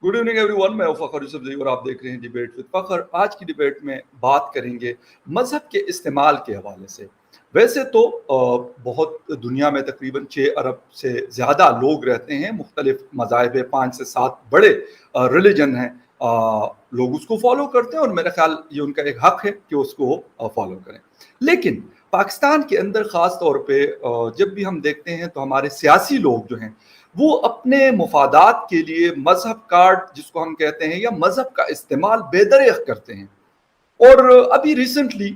Good evening everyone, मैं फ़खर यूसुफ़ज़ई और आप देख रहे हैं डिबेट विद फ़खर। आज की डिबेट में बात करेंगे मज़हब के इस्तेमाल के हवाले से। वैसे तो बहुत दुनिया में तकरीबन 6 अरब से ज़्यादा लोग रहते हैं, मुख्तलिफ मज़ाहिब हैं, 5 से 7 बड़े रिलीजन हैं। लोग उसको फॉलो करते हैं और मेरा ख्याल ये उनका एक हक है कि उसको फॉलो करें। लेकिन पाकिस्तान के अंदर ख़ास तौर पे जब भी हम देखते हैं तो हमारे सियासी लोग जो हैं वो अपने मुफादात के लिए मजहब कार्ड जिसको हम कहते हैं या मजहब का इस्तेमाल बेदरिग करते हैं। और अभी रिसेंटली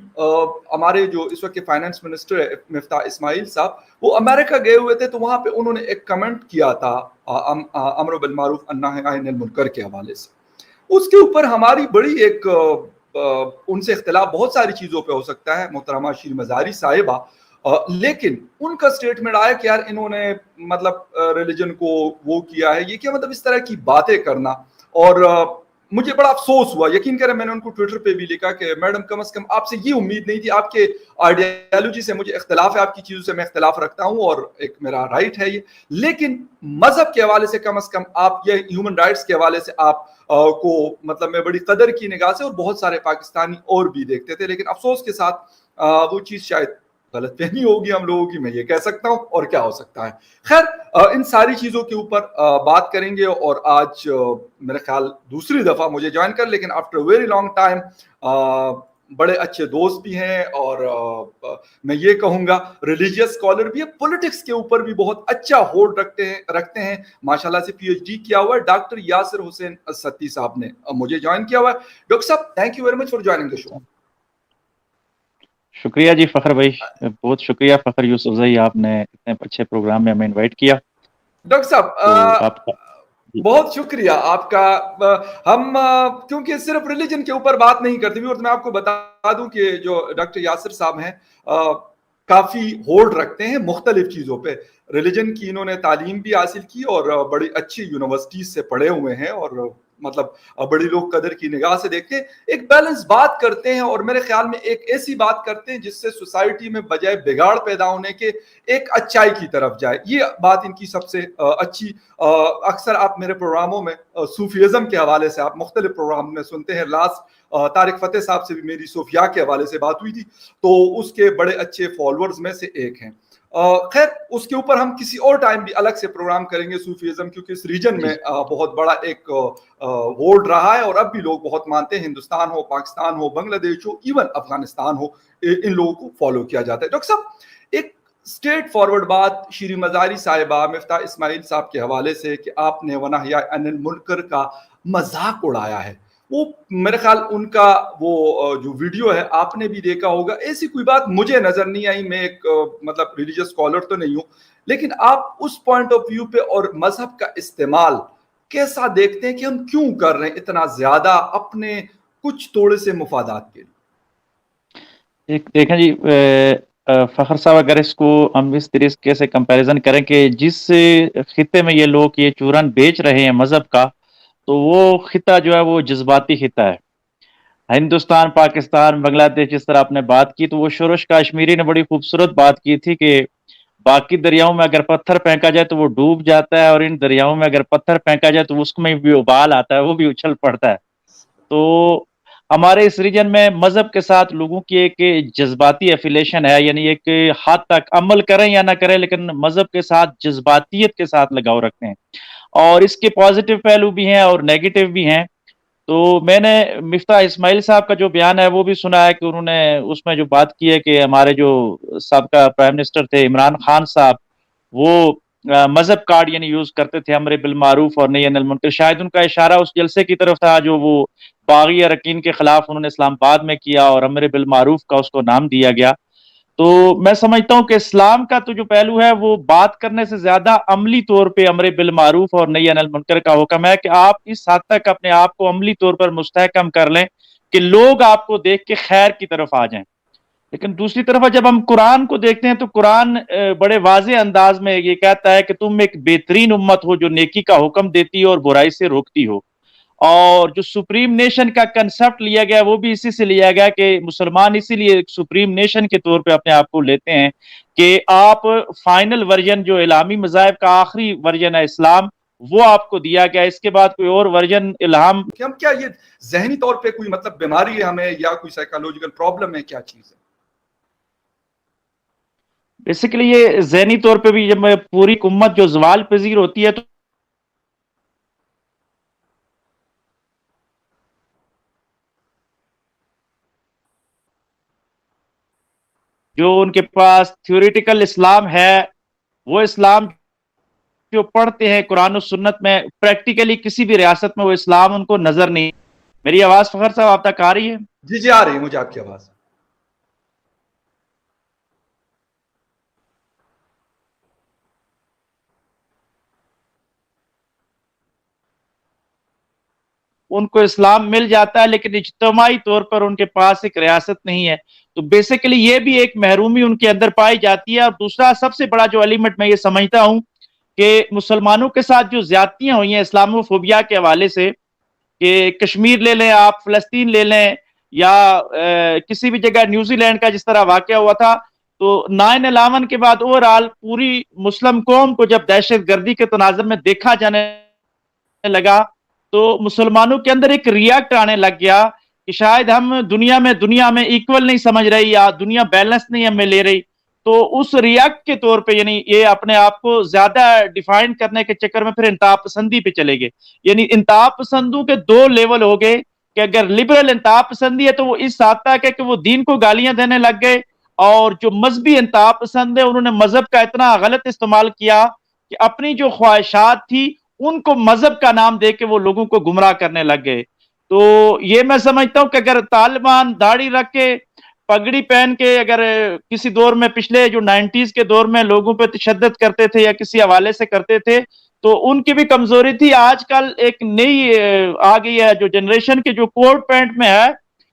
हमारे जो इस वक्त के फाइनेंस मिनिस्टर है मिफ्ता इस्माइल साहब, वो अमेरिका गए हुए थे, तो वहां पे उन्होंने एक कमेंट किया था अमर बिल मारूफ अन्ना अनिल मुनकर के हवाले से। उसके ऊपर हमारी बड़ी एक उनसे इख्तिलाफ बहुत सारी चीज़ों पे हो सकता है मोहतरमा शीर मज़ारी साहिबा, लेकिन उनका स्टेटमेंट आया कि यार इन्होंने मतलब रिलीजन को वो किया है, ये क्या मतलब इस तरह की बातें करना। और मुझे बड़ा अफसोस हुआ, यकीन करें मैंने उनको ट्विटर पे भी लिखा कि मैडम कम से कम आपसे ये उम्मीद नहीं थी, आपके आइडियोलॉजी से मुझे इख्तिलाफ है, आपकी चीज़ों से मैं इख्तिलाफ रखता हूँ और एक मेरा राइट है ये, लेकिन मजहब के हवाले से कम आप ये ह्यूमन राइट्स के हवाले से आप को मतलब मैं बड़ी कदर की निगाह से और बहुत सारे पाकिस्तानी और भी देखते थे। लेकिन अफसोस के साथ वो चीज़ शायद गलतफहमी होगी हम लोगों की, मैं ये कह सकता हूँ, और क्या हो सकता है। खैर इन सारी चीज़ों के ऊपर बात करेंगे। और आज मेरे ख्याल दूसरी दफ़ा मुझे ज्वाइन कर, लेकिन आफ्टर वेरी लॉन्ग टाइम बड़े अच्छे दोस्त भी हैं और मैं ये कहूँगा रिलीजियस स्कॉलर भी है, पॉलिटिक्स के ऊपर भी बहुत अच्छा होल्ड रखते हैं माशाल्लाह से पीएचडी किया हुआ है डॉक्टर यासिर हुसैन सत्ती साहब ने मुझे ज्वाइन किया हुआ है। डॉक्टर साहब, thank you very much for joining the show. शुक्रिया जी फ़खर भाई, बहुत शुक्रिया फ़खर यूसुफ़ज़ई, आपने इतने अच्छे प्रोग्राम में हमें इनवाइट किया। डॉक्टर साहब बहुत शुक्रिया आपका। हम क्योंकि सिर्फ रिलीजन के ऊपर बात नहीं करते भी, और मैं आपको बता दूं कि जो डॉक्टर यासिर साहब हैं काफ़ी होल्ड रखते हैं मुख्तलिफ चीज़ों पे। रिलीजन की इन्होंने तालीम भी हासिल की और बड़ी अच्छी यूनिवर्सिटीज से पढ़े हुए हैं और मतलब बड़ी लोग कदर की निगाह से देखते हैं, एक बैलेंस बात करते हैं और मेरे ख्याल में एक ऐसी बात करते हैं जिससे सोसाइटी में बजाय बिगाड़ पैदा होने के एक अच्छाई की तरफ जाए। ये बात इनकी सबसे अच्छी। अक्सर आप मेरे प्रोग्रामों में सूफीज़म के हवाले से आप मुख्तलिफ प्रोग्राम में सुनते हैं। लास्ट तारिक फतेह साहब से भी मेरी सूफिया के हवाले से बात हुई थी, तो उसके बड़े अच्छे फॉलोअर्स में से एक हैं। खैर उसके ऊपर हम किसी और टाइम भी अलग से प्रोग्राम करेंगे सूफीज़म, क्योंकि इस रीजन में बहुत बड़ा एक होल्ड रहा है और अब भी लोग बहुत मानते हैं। हिंदुस्तान हो, पाकिस्तान हो, बांग्लादेश हो, इवन अफगानिस्तान हो, इन लोगों को फॉलो किया जाता है। डॉक्टर साहब, एक स्ट्रेट फॉरवर्ड बात शीर मज़ारी साहिबा मिफ्ता इस्माइल साहब के हवाले से कि आपने वनहया अनिल मुनकर का मजाक उड़ाया है, वो मेरे ख्याल उनका वो जो वीडियो है आपने भी देखा होगा। ऐसी कोई बात मुझे नजर नहीं आई, मैं एक मतलब रिलीजियस स्कॉलर तो नहीं हूं, लेकिन आप उस पॉइंट ऑफ व्यू पे और मजहब का इस्तेमाल कैसा देखते हैं कि हम क्यों कर रहे हैं इतना ज्यादा अपने कुछ थोड़े से मुफादात के लिए। देखें जी फ़खर साहब, अगर इसको हम इस तरीके से कंपैरिजन करें कि जिस खिते में ये लोग ये चूरन बेच रहे हैं मजहब का, तो वो खिता जो है वो जज्बाती खिता है। हिंदुस्तान, पाकिस्तान, बांग्लादेश, जिस तरह आपने बात की, तो वो शुरुश काश्मीरी ने बड़ी खूबसूरत बात की थी कि बाकी दरियाओं में अगर पत्थर फेंका जाए तो वो डूब जाता है, और इन दरियाओं में अगर पत्थर फेंका जाए तो उसमें भी उबाल आता है, वो भी उछल पड़ता है। तो हमारे इस रीजन में मजहब के साथ लोगों की एक जज्बाती एफिलेशन है, यानी एक हद तक अमल करें या ना करें, लेकिन मजहब के साथ जज्बातियत के साथ लगाव रखते हैं। और इसके पॉजिटिव पहलू भी हैं और नेगेटिव भी हैं। तो मैंने मिफ्ता इस्माइल साहब का जो बयान है वो भी सुना है कि उन्होंने उसमें जो बात की है कि हमारे जो साबका प्राइम मिनिस्टर थे इमरान खान साहब, वो मजहब कार्ड यानी यूज करते थे अमर बिल मारूफ और नही अनिल मुनकर। शायद उनका इशारा उस जलसे की तरफ था जो वो बागी अरकीन के खिलाफ उन्होंने इस्लामाबाद में किया और अमर बिल मारूफ का उसको नाम दिया गया। तो मैं समझता हूं कि इस्लाम का तो जो पहलू है वो बात करने से ज्यादा अमली तौर पे अमर बिल मारूफ और नही अनिल मुनकर का हुक्म है कि आप इस हद तक अपने आप को अमली तौर पर मुस्तहकम कर लें कि लोग आपको देख के खैर की तरफ आ जाएं। लेकिन दूसरी तरफ जब हम कुरान को देखते हैं तो कुरान बड़े वाज़े अंदाज में ये कहता है कि तुम एक बेहतरीन उम्मत हो जो नेकी का हुक्म देती हो और बुराई से रोकती हो। और जो सुप्रीम नेशन का कंसेप्ट लिया गया वो भी इसी से लिया गया कि मुसलमान इसीलिए एक सुप्रीम नेशन के तौर पे अपने आप को लेते हैं कि आप फाइनल वर्जन जो इस्लामी मज़ाहिब का आखिरी वर्जन है इस्लाम, وہ آپ کو دیا گیا, اس کے بعد کوئی اور ورژن الہام. کہ ہم کیا یہ ذہنی طور پہ کوئی مطلب بیماری ہے ہمیں یا کوئی سائیکالوجیکل پرابلم ہے, کیا چیز ہے؟ بیسیکلی یہ ذہنی طور پہ بھی جب پوری امت جو زوال پذیر ہوتی ہے تو جو ان کے پاس تھیوریٹیکل اسلام ہے, وہ اسلام جو پڑھتے ہیں قرآن و سنت میں, پریکٹیکلی کسی بھی ریاست میں وہ اسلام ان کو نظر نہیں. میری آواز فخر صاحب آپ تک آ رہی ہے؟ جی جی آ رہی ہے مجھے آپ کی آواز. ان کو اسلام مل جاتا ہے لیکن اجتماعی طور پر ان کے پاس ایک ریاست نہیں ہے. تو بیسیکلی یہ بھی ایک محرومی ان کے اندر پائی جاتی ہے. اور دوسرا سب سے بڑا جو ایلیمنٹ میں یہ سمجھتا ہوں کہ مسلمانوں کے ساتھ جو زیادتیاں ہوئی ہیں اسلامو فوبیا کے حوالے سے, کہ کشمیر لے لیں آپ, فلسطین لے لیں, یا کسی بھی جگہ نیوزی لینڈ کا جس طرح واقعہ ہوا تھا, تو 9/11 کے بعد اوور آل پوری مسلم قوم کو جب دہشت گردی کے تناظر میں دیکھا جانے لگا تو مسلمانوں کے اندر ایک ریاکٹ آنے لگ گیا کہ شاید ہم دنیا میں ایکول نہیں سمجھ رہی, یا دنیا بیلنس نہیں ہمیں لے رہی. تو اس ریاکٹ کے طور پہ یعنی یہ اپنے آپ کو زیادہ ڈیفائن کرنے کے چکر میں پھر انتہا پسندی پہ چلے گئے. یعنی انتہا پسندوں کے دو لیول ہو گئے کہ اگر لبرل انتہا پسندی ہے تو وہ اس حد تک ہے کہ وہ دین کو گالیاں دینے لگ گئے, اور جو مذہبی انتہا پسند ہے انہوں نے مذہب کا اتنا غلط استعمال کیا کہ اپنی جو خواہشات تھی ان کو مذہب کا نام دے کے وہ لوگوں کو گمراہ کرنے لگ گئے. تو یہ میں سمجھتا ہوں کہ اگر طالبان داڑھی رکھ کے پگڑی پہن کے اگر کسی دور میں پچھلے جو 90s کے دور میں لوگوں پہ تشدد کرتے تھے یا کسی حوالے سے کرتے تھے تو ان کی بھی کمزوری تھی. آج کل ایک نئی آ گئی ہے جو جنریشن کے جو کوٹ پینٹ میں ہے,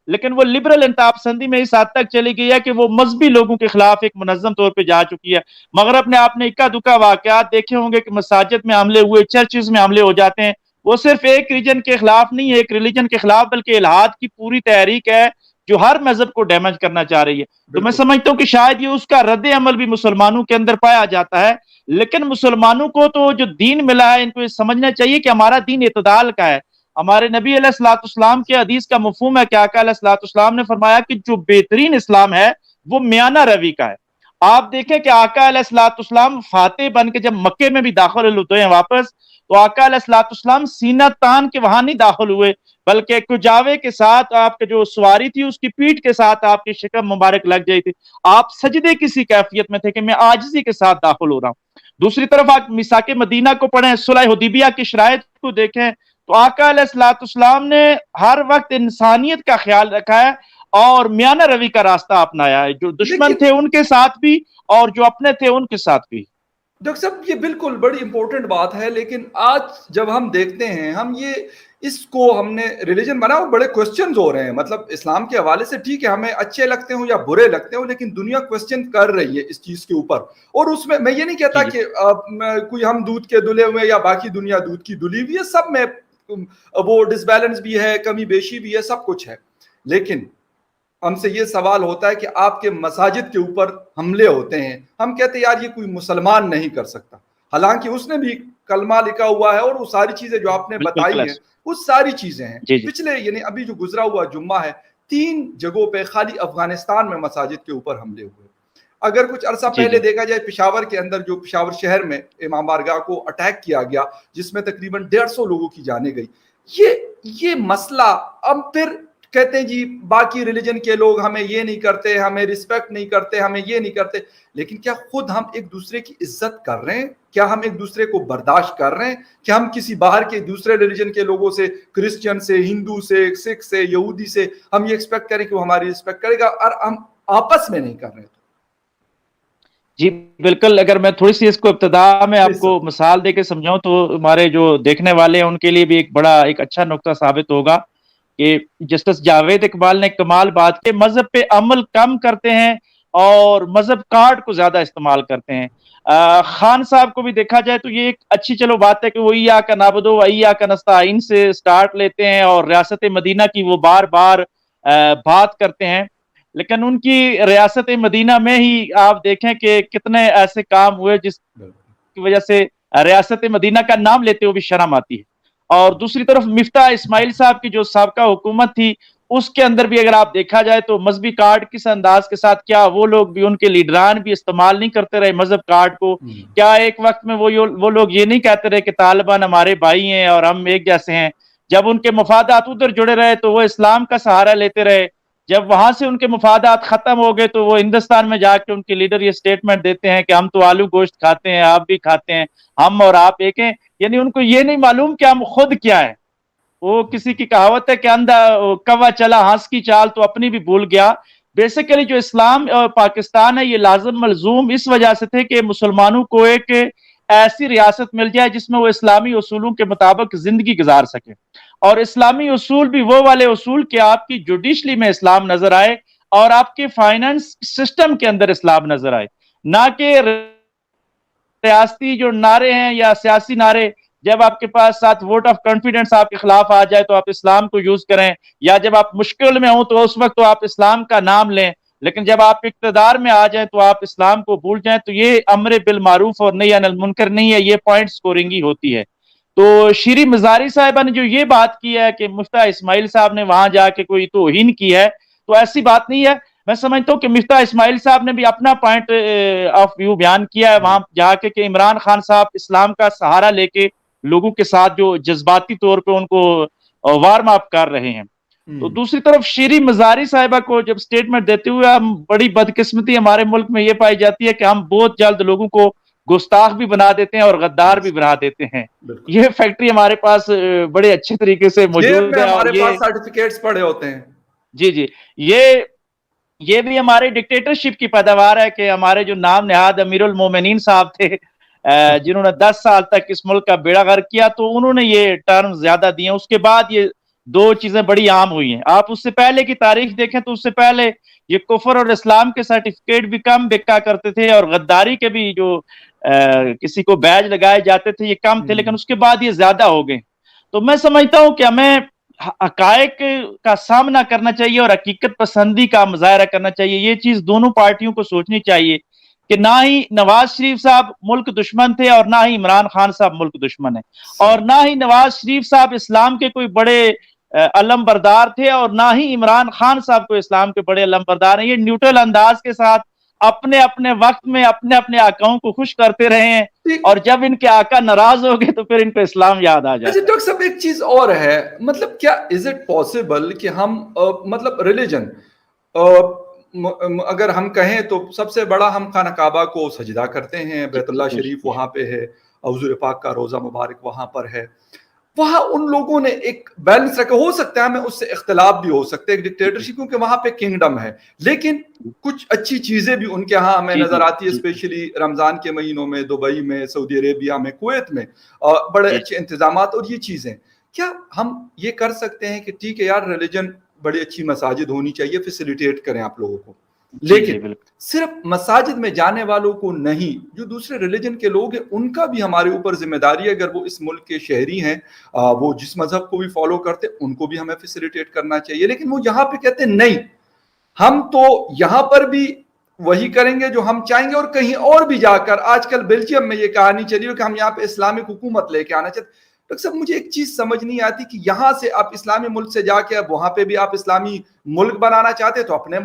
لیکن وہ لبرل انتہا پسندی میں اس حد تک چلی گئی ہے کہ وہ مذہبی لوگوں کے خلاف ایک منظم طور پہ جا چکی ہے. مغرب نے آپ نے اکا دکا واقعات دیکھے ہوں گے کہ مساجد میں حملے ہوئے, چرچز میں حملے ہو جاتے ہیں. وہ صرف ایک ریجن کے خلاف نہیں ہے, ایک ریلیجن کے خلاف, بلکہ الہاد کی پوری تحریک ہے جو ہر مذہب کو ڈیمیج کرنا چاہ رہی ہے. تو میں بالکل سمجھتا ہوں کہ شاید یہ اس کا رد عمل بھی مسلمانوں کے اندر پایا جاتا ہے. لیکن مسلمانوں کو تو جو دین ملا ہے ان کو یہ سمجھنا چاہیے کہ ہمارا دین اعتدال کا ہے. ہمارے نبی علیہ الصلوۃ والسلام کے حدیث کا مفہوم ہے کہ آقا علیہ الصلوۃ والسلام نے فرمایا کہ جو بہترین اسلام ہے وہ میانہ روی کا ہے. آپ دیکھیں کہ آقا علیہ الصلوۃ والسلام فاتح بن کے جب مکے میں بھی داخل ہوتے ہیں واپس, تو آقا علیہ الصلوۃ والسلام سینہ تان کے وہاں نہیں داخل ہوئے, بلکہ کجاوے کے ساتھ آپ کے جو سواری تھی اس کی پیٹھ کے ساتھ آپ کی شکم مبارک لگ گئی تھی. آپ سجدے کسی کیفیت میں تھے کہ میں عاجزی کے ساتھ داخل ہو رہا ہوں. دوسری طرف آپ میثاق مدینہ کو پڑھیں, صلح حدیبیہ کی شرائط کو دیکھیں, تو آقا علیہ الصلوۃ والسلام نے ہر وقت انسانیت کا خیال رکھا ہے اور میانہ روی کا راستہ اپنایا ہے, جو دشمن لیکن تھے ان کے ساتھ بھی اور جو اپنے تھے ان کے ساتھ بھی. ڈاکٹر صاحب یہ بالکل بڑی امپورٹنٹ بات ہے, لیکن آج جب ہم دیکھتے ہیں ہم یہ اس کو ہم نے ریلیجن بنا, بڑے کوسچنز ہو رہے ہیں. مطلب اسلام کے حوالے سے ٹھیک ہے ہمیں اچھے لگتے ہوں یا برے لگتے ہوں, لیکن دنیا کوسچن کر رہی ہے اس چیز کے اوپر. اور اس میں یہ نہیں کہتا جی کہ کوئی ہم دودھ کے دھلے ہوئے یا باقی دنیا دودھ کی دھلی ہوئی ہے, سب میں وہ ڈس بیلنس بھی ہے, کمی بیشی بھی ہے, سب کچھ ہے. لیکن ہم سے یہ سوال ہوتا ہے کہ آپ کے مساجد کے اوپر حملے ہوتے ہیں, ہم کہتے ہیں یار یہ کوئی مسلمان نہیں کر سکتا, حالانکہ اس نے بھی کلمہ لکھا ہوا ہے اور وہ ساری چیزیں جو آپ نے بالکل بتائی ہیں کلس. وہ ساری چیزیں ہیں. جی جی پچھلے یعنی ابھی جو گزرا ہوا جمعہ ہے 3 جگہوں پہ خالی افغانستان میں مساجد کے اوپر حملے ہوئے. اگر کچھ عرصہ جی پہلے جی دیکھا جائے پشاور کے اندر جو پشاور شہر میں امام بارگاہ کو اٹیک کیا گیا جس میں تقریباً 150 لوگوں کی جانیں گئی, یہ مسئلہ اب پھر کہتے ہیں جی باقی ریلیجن کے لوگ ہمیں یہ نہیں کرتے, ہمیں رسپیکٹ نہیں کرتے, ہمیں یہ نہیں کرتے. لیکن کیا خود ہم ایک دوسرے کی عزت کر رہے ہیں؟ کیا ہم ایک دوسرے کو برداشت کر رہے ہیں؟ کیا ہم کسی باہر کے دوسرے ریلیجن کے لوگوں سے, کرسچن سے, ہندو سے, سکھ سے, یہودی سے ہم یہ ایکسپیکٹ کریں کہ وہ ہماری رسپیکٹ کرے گا, اور ہم آپس میں نہیں کر رہے؟ جی بالکل. اگر میں تھوڑی سی اس کو ابتدا میں جی آپ سر. کو مثال دے کے سمجھاؤں تو ہمارے جو دیکھنے والے ہیں ان کے لیے بھی ایک اچھا نقطہ ثابت ہوگا کہ جسٹس جاوید اقبال نے کمال بات کہ مذہب پہ عمل کم کرتے ہیں اور مذہب کارڈ کو زیادہ استعمال کرتے ہیں. خان صاحب کو بھی دیکھا جائے تو یہ ایک اچھی چلو بات ہے کہ وہ ایاک نعبد و ایاک نستعین سے سٹارٹ لیتے ہیں اور ریاست مدینہ کی وہ بار بار بات کرتے ہیں, لیکن ان کی ریاست مدینہ میں ہی آپ دیکھیں کہ کتنے ایسے کام ہوئے جس کی وجہ سے रियासत मदीना का नाम लेते हुए भी शर्म आती है। और दूसरी तरफ मिफ्ता इस्माइल साहब की जो साबका हुकूमत थी, उसके अंदर भी अगर आप देखा जाए तो मजहबी कार्ड किस अंदाज के साथ, क्या वो लोग भी, उनके लीडरान भी इस्तेमाल नहीं करते रहे मजहब कार्ड को? क्या एक वक्त में वो लोग ये नहीं कहते रहे कि तालिबान हमारे भाई हैं और हम एक जैसे हैं? जब उनके मफादात उधर जुड़े रहे तो वो इस्लाम का सहारा लेते रहे। जब वहां से उनके मफादात खत्म हो गए तो वो हिंदुस्तान में जाके उनके लीडर ये स्टेटमेंट देते हैं कि हम तो आलू गोश्त खाते हैं, आप भी खाते हैं, हम और आप एक हैं। यानी उनको ये नहीं मालूम कि हम खुद क्या है। वो किसी की कहावत है कि अंधा कौवा चला हंस की चाल तो अपनी भी भूल गया। बेसिकली जो इस्लाम और पाकिस्तान है, ये लाजिम मलजूम इस वजह से थे कि मुसलमानों को एक ऐसी रियासत मिल जाए जिसमें वो इस्लामी उसूलों के मुताबिक जिंदगी गुजार सके। और इस्लामी उसूल भी वो वाले उसूल कि आपकी जुडिशली में इस्लाम नजर आए और आपके फाइनेंस सिस्टम के अंदर इस्लाम नजर आए, ना कि रियासती जो नारे हैं या सियासी नारे। जब आपके पास साथ वोट ऑफ कॉन्फिडेंस आपके खिलाफ आ जाए तो आप इस्लाम को यूज करें, या जब आप मुश्किल में हो तो उस वक्त तो आप इस्लाम का नाम लें, लेकिन जब आप इक्तदार में आ जाए तो आप इस्लाम को भूल जाएं। तो ये अम्र बिल मारूफ और नही अनिल मुनकर नहीं है, ये पॉइंट स्कोरिंग ही होती है। तो शीरी मजारी साहिबा ने जो ये बात की है कि मुफ्ता इस्माइल साहब ने वहां जाके कोई तौहीन की है, तो ऐसी बात नहीं है। मैं समझता हूँ कि मिफ्ता इस्माइल साहब ने भी अपना पॉइंट ऑफ व्यू बयान किया है वहां जाके कि इमरान खान साहब इस्लाम का सहारा लेके लोगों के साथ जो जज्बाती तौर पे उनको वार्म अप कर रहे हैं। तो दूसरी तरफ शीरी मजारी साहिबा को जब स्टेटमेंट देते हुए, हम बड़ी बदकिस्मती हमारे मुल्क में ये पाई जाती है कि हम बहुत जल्द लोगों को गुस्ताख भी बना देते हैं और गद्दार भी बना देते हैं। ये फैक्ट्री हमारे पास बड़े अच्छे तरीके से मौजूद है और हमारे पास सर्टिफिकेट्स पड़े होते हैं। जी जी, ये भी हमारे डिक्टेटरशिप की पैदावार है कि हमारे जो नाम नहाद अमीरुल मोमिनीन साहब थे, जिन्होंने 10 साल तक इस मुल्क का बेड़ा गर्क किया, तो उन्होंने ये टर्म ज्यादा दिए। उसके बाद ये दो चीजें बड़ी आम हुई हैं। आप उससे पहले की तारीख देखें तो उससे पहले ये कुफर और इस्लाम के सर्टिफिकेट भी कम बिका करते थे और गद्दारी के भी जो किसी को बैज लगाए जाते थे ये कम थे, लेकिन उसके बाद ये ज्यादा हो गए। तो मैं समझता हूं कि हमें हकायक का सामना करना चाहिए और हकीकत पसंदी का मुजाहरा करना चाहिए। ये चीज दोनों पार्टियों को सोचनी चाहिए कि ना ही नवाज शरीफ साहब मुल्क दुश्मन थे और ना ही इमरान खान साहब मुल्क दुश्मन है, और ना ही नवाज शरीफ साहब इस्लाम के कोई बड़े अलम बरदार थे और ना ही इमरान खान साहब को इस्लाम के बड़े अलम बरदार हैं। ये न्यूट्रल अंदाज के साथ अपने अपने वक्त में अपने अपने आकाओं को खुश करते रहे हैं, और जब इनके आका नाराज हो गए तो फिर इनको इस्लाम याद आ जाता है। डॉक्टर साहब एक चीज और है, मतलब क्या इज इट पॉसिबल कि हम मतलब रिलीजन अगर हम कहें तो सबसे बड़ा हम खाना काबा को सजदा करते हैं, बैतुल्लाह शरीफ वहां पे है, हुजूर पाक का रोजा मुबारक वहां पर है। वहां उन लोगों ने एक बैलेंस रखा, हो सकता है हमें उससे इख्तलाफ भी हो सकते हैं डिक्टेटरशिप, क्योंकि वहां पे किंगडम है, लेकिन कुछ अच्छी चीजें भी उनके यहाँ हमें नजर आती है, स्पेशली रमजान के महीनों में दुबई में, सऊदी अरेबिया में, कुवैत में बड़े अच्छे इंतजाम। और ये चीजें क्या हम ये कर सकते हैं कि ठीक है यार, रिलीजन बड़ी अच्छी मसाजिद होनी चाहिए, फैसिलिटेट करें आप लोगों को, लेकिन सिर्फ मसाजिद में जाने वालों को नहीं, जो दूसरे रिलीजन के लोग हैं उनका भी हमारे ऊपर जिम्मेदारी है। अगर वो इस मुल्क के शहरी हैं, वो जिस मजहब को भी फॉलो करते, उनको भी हमें फैसिलिटेट करना चाहिए। लेकिन वो यहाँ पे कहते हैं नहीं, हम तो यहाँ पर भी वही करेंगे जो हम चाहेंगे, और कहीं और भी जाकर, आजकल बेल्जियम में ये कहानी चली है कि हम यहाँ पे इस्लामिक हुकूमत लेके आना चाहते। डॉक्टर साहब मुझे एक चीज समझ नहीं आती कि यहाँ से आप इस्लामी मुल्क से जाके अब वहां पे भी आप इस्लामी मुल्क बनाना चाहते, तो अपने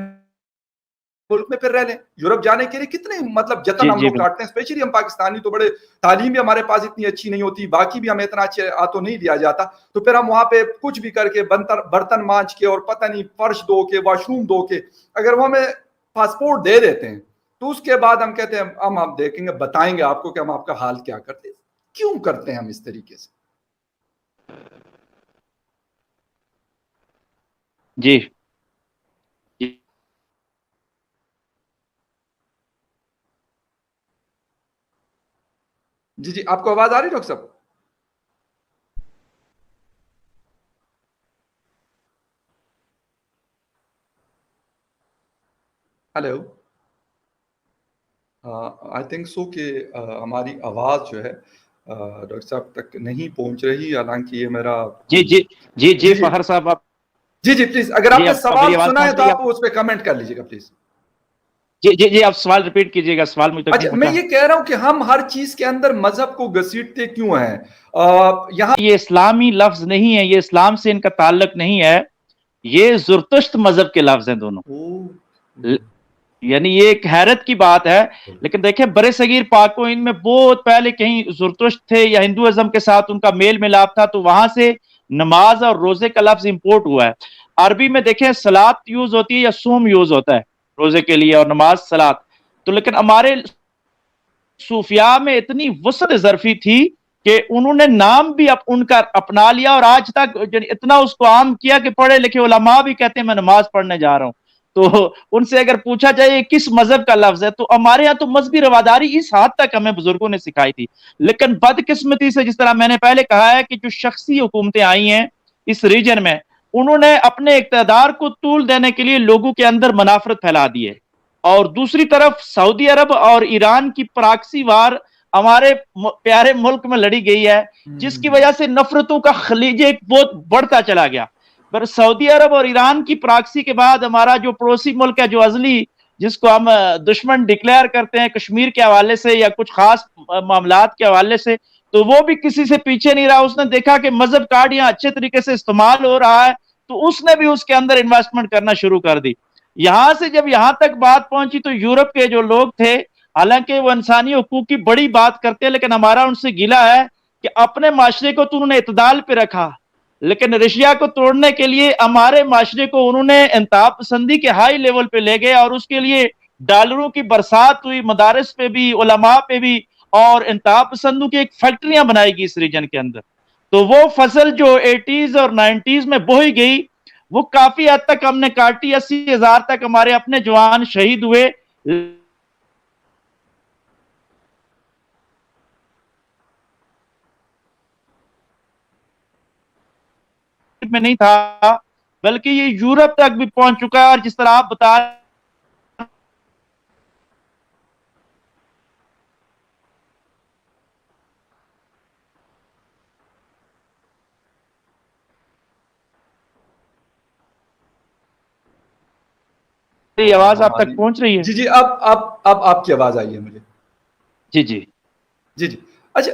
मुल्क में फिर रह लें। यूरोप जाने के लिए कितने मतलब जतन हम लोग काटते हैं, स्पेशली हम पाकिस्तानी तो बड़े, तालीम भी हमारे पास इतनी अच्छी नहीं होती, बाकी भी हमें इतना अच्छे हाथों नहीं दिया जाता, तो फिर हम वहां पे कुछ भी करके बर्तन मांज के और पता नहीं फर्श धो के, वॉशरूम धो के, अगर वो हमें पासपोर्ट दे देते हैं तो उसके बाद हम कहते हैं हम आप देखेंगे, बताएंगे आपको कि हम आपका हाल क्या करते हैं। क्यों करते हैं हम इस तरीके से? जी जी जी, आपको आवाज आ रही है डॉक्टर साहब? हेलो, आई थिंक सो कि हमारी आवाज जो है डॉक्टर साहब तक नहीं पहुंच रही, हालांकि ये मेरा जी जी जी जी फखर साहब, आप जी जी प्लीज, अगर आपने सवाल सुना है तो आप उस पर कमेंट कर लीजिएगा प्लीज। جی آپ سوال ریپیٹ کیجئے گا, سوال مجھے تک نہیں اچھا میں پہنچا. یہ کہہ رہا ہوں کہ ہم ہر چیز کے اندر مذہب کو گھسیٹتے کیوں ہیں؟ یہاں یہ اسلامی لفظ نہیں ہے, یہ اسلام سے ان کا تعلق نہیں ہے, یہ زرتشت مذہب کے لفظ ہیں دونوں. یعنی یہ ایک حیرت کی بات ہے. لیکن دیکھیں برے صغیر پاک و ہند میں بہت پہلے کہیں زرتشت تھے یا ہندوازم کے ساتھ ان کا میل ملاپ تھا, تو وہاں سے نماز اور روزے کا لفظ امپورٹ ہوا ہے. عربی میں دیکھیں صلاۃ یوز ہوتی ہے یا صوم یوز ہوتا ہے روزے کے لیے, اور نماز صلاۃ. تو لیکن ہمارے صوفیاء میں اتنی وسعت ظرفی تھی کہ انہوں نے نام بھی ان کا اپنا لیا, اور آج تک اتنا اس کو عام کیا کہ پڑھے لکھے علماء بھی کہتے ہیں میں نماز پڑھنے جا رہا ہوں. تو ان سے اگر پوچھا جائے کس مذہب کا لفظ ہے, تو ہمارے یہاں تو مذہبی رواداری اس حد تک ہمیں بزرگوں نے سکھائی تھی. لیکن بدقسمتی سے, جس طرح میں نے پہلے کہا ہے کہ جو شخصی حکومتیں آئی ہیں اس ریجن میں, انہوں نے اپنے اقتدار کو طول دینے کے لیے لوگوں کے اندر منافرت پھیلا دی ہے. اور دوسری طرف سعودی عرب اور ایران کی پراکسی وار ہمارے پیارے ملک میں لڑی گئی ہے, جس کی وجہ سے نفرتوں کا خلیج بہت بڑھتا چلا گیا. پر سعودی عرب اور ایران کی پراکسی کے بعد ہمارا جو پڑوسی ملک ہے, جو ازلی جس کو ہم دشمن ڈکلیئر کرتے ہیں کشمیر کے حوالے سے یا کچھ خاص معاملات کے حوالے سے, تو وہ بھی کسی سے پیچھے نہیں رہا. اس نے دیکھا کہ مذہب کارڈ یہاں اچھے طریقے سے استعمال ہو رہا ہے, تو اس نے بھی اس کے اندر انویسٹمنٹ کرنا شروع کر دی. یہاں سے جب یہاں تک بات پہنچی تو یورپ کے جو لوگ تھے, حالانکہ وہ انسانی حقوق کی بڑی بات کرتے ہیں, لیکن ہمارا ان سے گلہ ہے کہ اپنے معاشرے کو تو انہوں نے اعتدال پہ رکھا, لیکن رشیا کو توڑنے کے لیے ہمارے معاشرے کو انہوں نے انتہا پسندی کے ہائی لیول پہ لے گئے, اور اس کے لیے ڈالروں کی برسات ہوئی, مدارس پہ بھی, علماء پہ بھی, اور انتہا پسندوں کی ایک فیکٹریاں بنائی گی اس ریجن کے اندر. تو وہ فصل جو 80s اور 90s میں بوئی گئی, وہ کافی حد تک ہم نے کاٹی. 80,000 تک ہمارے اپنے جوان شہید ہوئے, میں نہیں تھا, بلکہ یہ یورپ تک بھی پہنچ چکا ہے. اور جس طرح آپ بتا آواز آپ تک پہنچ رہی ہے؟ جی جی اب آپ کی آواز آئی ہے مجھے. جی جی جی جی. اچھا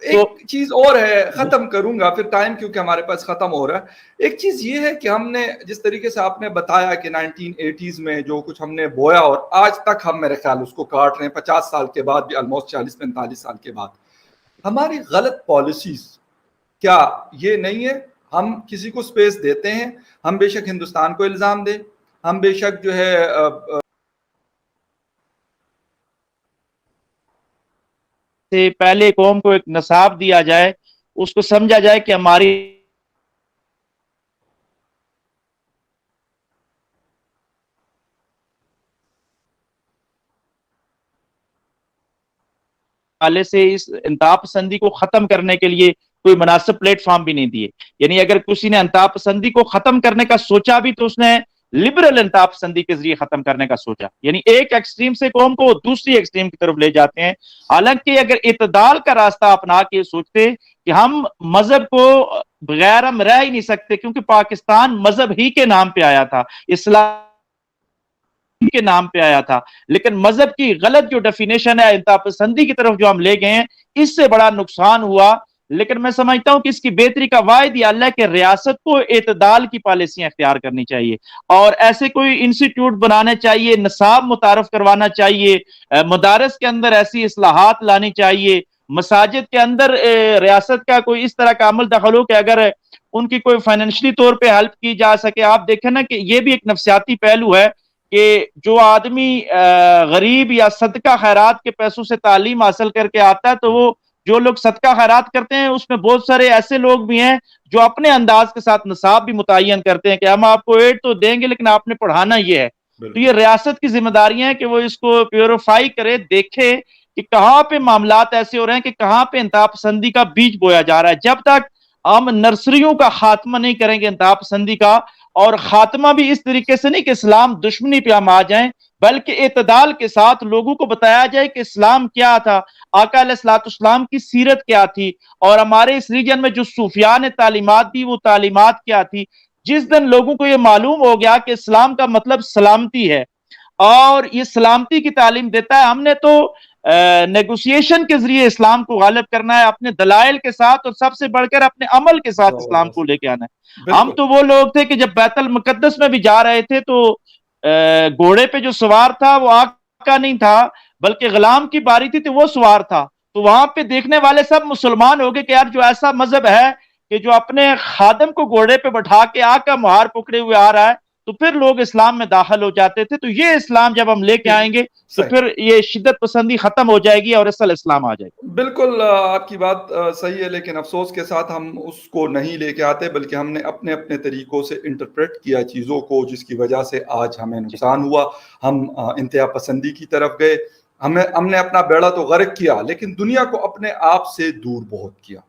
ایک چیز اور ہے, ختم کروں گا پھر, ٹائم کیونکہ ہمارے پاس ختم ہو رہا ہے. ایک چیز یہ ہے کہ ہم نے جس طریقے سے آپ نے بتایا کہ 1980s میں جو کچھ ہم نے بویا, اور آج تک ہم میرے خیال اس کو کاٹ رہے ہیں 50 سال کے بعد بھی, آلموسٹ 40-45 سال کے بعد. ہماری غلط پالیسیز کیا یہ نہیں ہے؟ ہم کسی کو سپیس دیتے ہیں, ہم بے شک ہندوستان کو الزام دیں, ہم بے شک جو ہے سے پہلے قوم کو ایک نصاب دیا جائے, اس کو سمجھا جائے کہ ہماری حوالے سے اس انتہا پسندی کو ختم کرنے کے لیے کوئی مناسب پلیٹ فارم بھی نہیں دیے. یعنی اگر کسی نے انتہا پسندی کو ختم کرنے کا سوچا بھی, تو اس نے لبرل انتہا پسندی کے ذریعے ختم کرنے کا سوچا. یعنی ایک ایکسٹریم سے قوم کو دوسری ایکسٹریم کی طرف لے جاتے ہیں. حالانکہ اگر اعتدال کا راستہ اپنا کے سوچتے کہ ہم مذہب کو بغیر ہم رہ ہی نہیں سکتے, کیونکہ پاکستان مذہب ہی کے نام پہ آیا تھا, اسلام کے نام پہ آیا تھا, لیکن مذہب کی غلط جو ڈیفینیشن ہے انتہا پسندی کی طرف جو ہم لے گئے ہیں, اس سے بڑا نقصان ہوا. لیکن میں سمجھتا ہوں کہ اس کی بہتری کا واحد یہ اللہ کہ ریاست کو اعتدال کی پالیسیاں اختیار کرنی چاہیے, اور ایسے کوئی انسٹیٹیوٹ بنانے چاہیے, نصاب متعارف کروانا چاہیے, مدارس کے اندر ایسی اصلاحات لانی چاہیے, مساجد کے اندر ریاست کا کوئی اس طرح کا عمل دخل ہو کہ اگر ان کی کوئی فائنینشلی طور پہ ہیلپ کی جا سکے. آپ دیکھیں نا کہ یہ بھی ایک نفسیاتی پہلو ہے کہ جو آدمی غریب یا صدقہ خیرات کے پیسوں سے تعلیم حاصل کر کے آتا ہے, تو وہ جو لوگ صدقہ خیرات کرتے ہیں اس میں بہت سارے ایسے لوگ بھی ہیں جو اپنے انداز کے ساتھ نصاب بھی متعین کرتے ہیں کہ ہم آپ کو ایڈ تو دیں گے لیکن آپ نے پڑھانا یہ ہے. تو یہ ریاست کی ذمہ داریاں ہیں کہ وہ اس کو پیوریفائی کرے, دیکھے کہ کہاں پہ معاملات ایسے ہو رہے ہیں کہ کہاں پہ انتہا پسندی کا بیج بویا جا رہا ہے. جب تک ہم نرسریوں کا خاتمہ نہیں کریں گے انتہا پسندی کا, اور خاتمہ بھی اس طریقے سے نہیں کہ اسلام دشمنی پہ ہم آ جائیں, بلکہ اعتدال کے ساتھ لوگوں کو بتایا جائے کہ اسلام کیا تھا, آقا علیہ الصلوۃ والسلام کی سیرت کیا تھی, اور ہمارے اس ریجن میں جو صوفیاء نے تعلیمات دی وہ تعلیمات کیا تھی. جس دن لوگوں کو یہ معلوم ہو گیا کہ اسلام کا مطلب سلامتی ہے, اور یہ سلامتی کی تعلیم دیتا ہے. ہم نے تو نیگوسیشن کے ذریعے اسلام کو غالب کرنا ہے, اپنے دلائل کے ساتھ, اور سب سے بڑھ کر اپنے عمل کے ساتھ اسلام کو زبردست. لے کے آنا ہے. ہم بالکل تو وہ لوگ تھے کہ جب بیت المقدس میں بھی جا رہے تھے تو گھوڑے پہ جو سوار تھا وہ آقا نہیں تھا بلکہ غلام کی باری تھی, تو وہ سوار تھا. تو وہاں پہ دیکھنے والے سب مسلمان ہو گئے کہ یار جو ایسا مذہب ہے کہ جو اپنے خادم کو گھوڑے پہ بٹھا کے آقا مہار پکڑے ہوئے آ رہا ہے, تو پھر لوگ اسلام میں داخل ہو جاتے تھے. تو یہ اسلام جب ہم لے کے ٹھیک. آئیں گے تو صحیح. پھر یہ شدت پسندی ختم ہو جائے گی اور اصل اسلام آ جائے گا. بالکل آپ کی بات صحیح ہے, لیکن افسوس کے ساتھ ہم اس کو نہیں لے کے آتے, بلکہ ہم نے اپنے اپنے طریقوں سے انٹرپریٹ کیا چیزوں کو, جس کی وجہ سے آج ہمیں جی نقصان ہوا. ہم انتہا پسندی کی طرف گئے, ہم نے اپنا بیڑا تو غرق کیا, لیکن دنیا کو اپنے آپ سے دور بہت کیا.